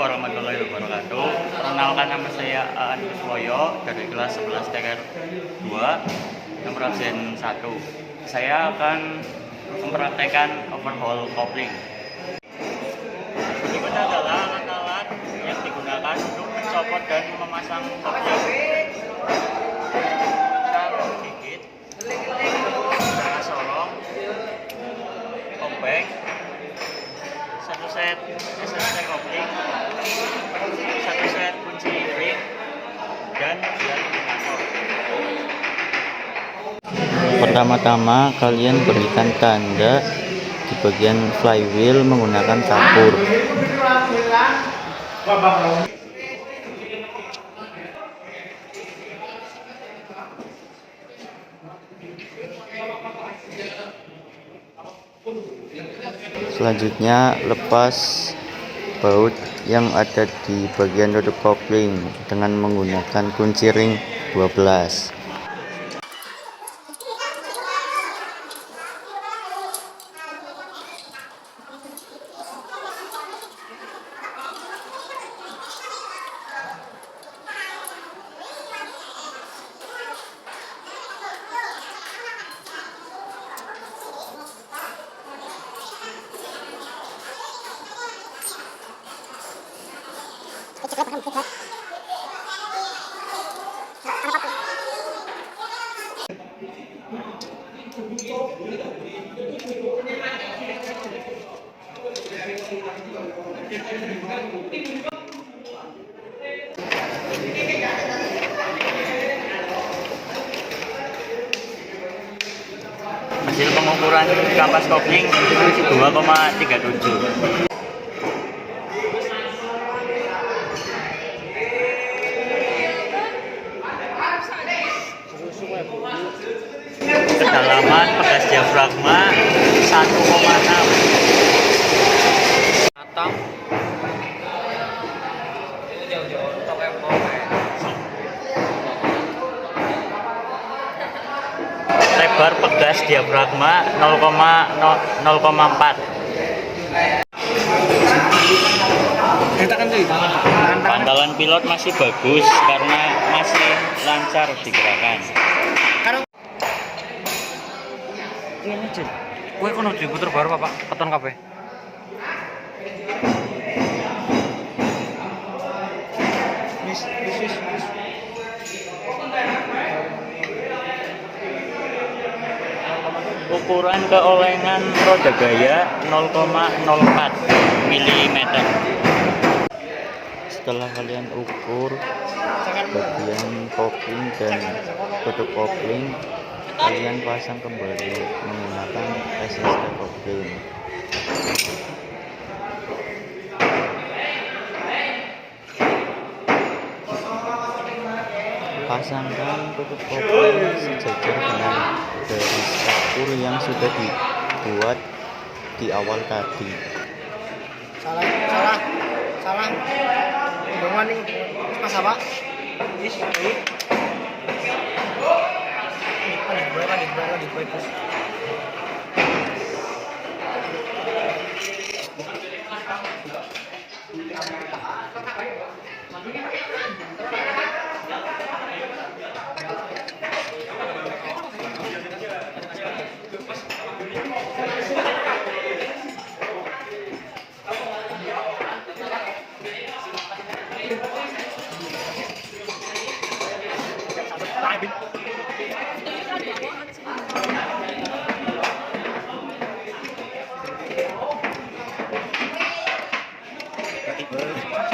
warahmatullahi wabarakatuh. Perkenalkan, nama saya Aan Kuswoyo dari kelas 11 TKR 2 nomor absen 1. Saya akan mempraktekkan overhaul kopling. Berikut adalah alat-alat yang digunakan untuk mencopot dan memasang kopling. Sarung gigit, cara sorong, kompeng, satu set SST kopling, satu set kunci ring, dan bilah indikator. Pertama-tama kalian berikan tanda di bagian flywheel menggunakan kapur. Selanjutnya lepas baut yang ada di bagian tutup kopling dengan menggunakan kunci ring 12. Hasil pengukuran kampas kopling 2,37. Kedalaman pegas diafragma 1,6. Lebar pegas diafragma 0,4. Pantalan pilot masih bagus karena masih lancar digerakkan. Ini Jin, kue kono diputer baru Pak, keton kabeh. Wis. Ukuran keolengan roda gaya 0,04 mm. Setelah kalian ukur bagian kopling dan tutup kopling, kalian pasang kembali menggunakan SST kopling. Pasangkan tutup kopling sejajar dengan garis kapur yang sudah dibuat di awal tadi. Salah. Hubungan nih, Mas apa? Is, baik. Di gue.